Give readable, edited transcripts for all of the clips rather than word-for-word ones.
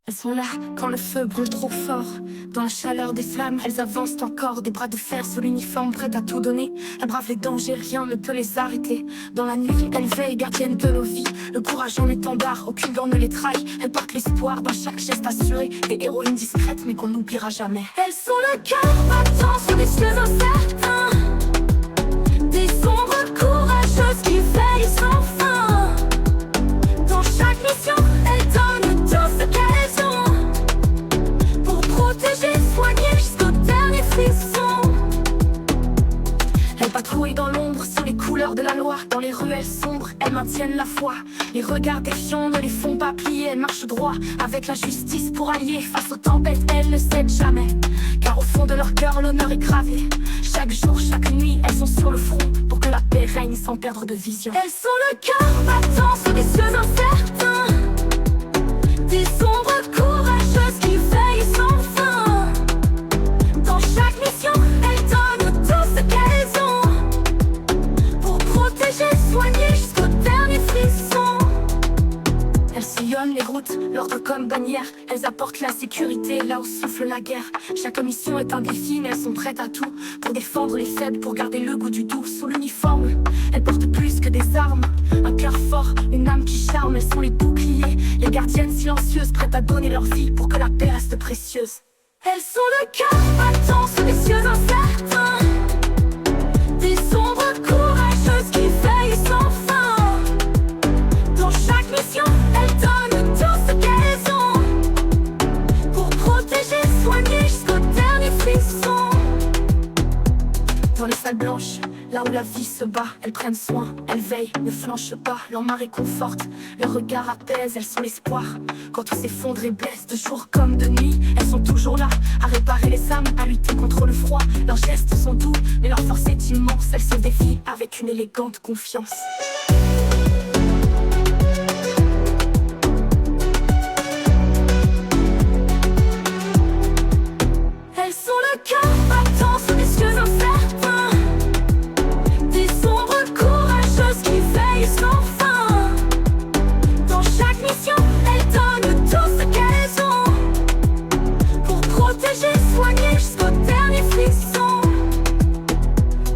Elles sont là quand le feu brûle trop fort. Dans la chaleur des flammes, elles avancent encore. Des bras de fer sous l'uniforme, prêtes à tout donner. Elles bravent les dangers, rien ne peut les arrêter. Dans la nuit, elles veillent, gardiennes de nos vies. Le courage en étendard, aucune gant ne les trahit. Elles portent l'espoir dans chaque geste assuré. Des héroïnes discrètes mais qu'on n'oubliera jamais. Elles sont le cœur battant sur des cieux incertains. Des ombres courageuses qui veillent sans fin. Dans chaque mission, elles donnent tout ce qu'elles ont pour protéger, soigner jusqu'au dernier frisson. Elles patrouillent dans l'ombre sous les couleurs de la loi. Dans les ruelles sombres, elles maintiennent la foi. Les regards défiants ne les font pas plier. Elles marchent droit avec la justice pour allier. Face aux tempêtes, elles ne cèdent jamais, car au fond de leur cœur, l'honneur est gravé. Chaque jour, chaque nuit, elles sont sur le front pour que la paix règne sans perdre de vision. Elles sont le cœur battant sur des cieux incertains. Des ombres courageuses qui veillent sans fin. Dans chaque mission, elles donnent tout ce qu'elles ont pour protéger, soigner jusqu'au dernier frisson. Elles sillonnent les routes, l'ordre comme bannière. Elles apportent la sécurité là où souffle la guerre. Chaque mission est un défi, mais elles sont prêtes à tout pour défendre les faibles, pour garder le goût du doux. Sous l'uniforme, elles portent plus que des armes. Un cœur fort, une âme qui charme. Elles sont les boucliers, les gardiennes silencieuses, prêtes à donner leur vie pour que la paix reste précieuse. Elles sont le cœur battant sur des cieux incertains. Des ombres courageuses qui veillent sans fin. Dans chaque mission, elles donnent tout ce qu'elles ont pour protéger, soigner jusqu'au dernier frisson. Dans les salles blanches, là où la vie se bat, elles prennent soin, elles veillent, ne flanchent pas. Leur main réconforte, leur regard apaise. Elles sont l'espoir quand tout s'effondre et blesse. De jour comme de nuit, elles sont toujours là à réparer les âmes, à lutter contre le froid. Leurs gestes sont doux, mais leur force est immense. Elles se défient avec une élégante confiance. Elles sont le cœur battant sur des cieux incertains. Des ombres courageuses qui veillent sans fin. Dans chaque mission, elles donnent tout ce qu'elles ont pour protéger, soigner jusqu'au dernier frisson.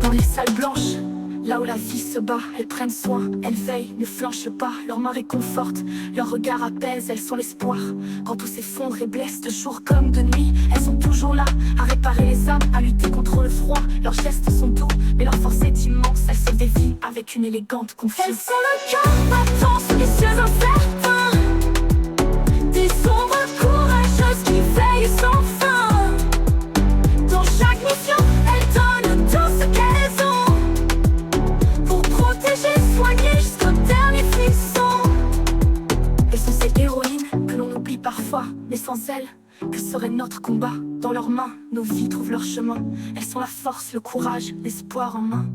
Dans les salles blanches, là où la vie se bat, elles prennent soin, elles veillent, ne flanchent pas. Leur main réconforte, leur regard apaise. Elles sont l'espoir quand tout s'effondre et blesse. De jour comme de nuit, elles sont toujours là à réparer les âmes, à lutter contre le froid. Leurs gestes sont doux, mais leur force est immense. Elles se défient avec une élégante confiance. Elles sont le cœur battant sur les cieux incertains. Des ombres courageuses qui veillent sans fin. Dans chaque mission, elles donnent tout ce qu'elles ont pour protéger, soigner jusqu'au dernier frisson. Elles sont ces héroïnes que l'on oublie parfois, mais sans elles, que serait notre combat? Dans leurs mains, nos vies trouvent leur chemin. Elles sont la force, le courage, l'espoir en main.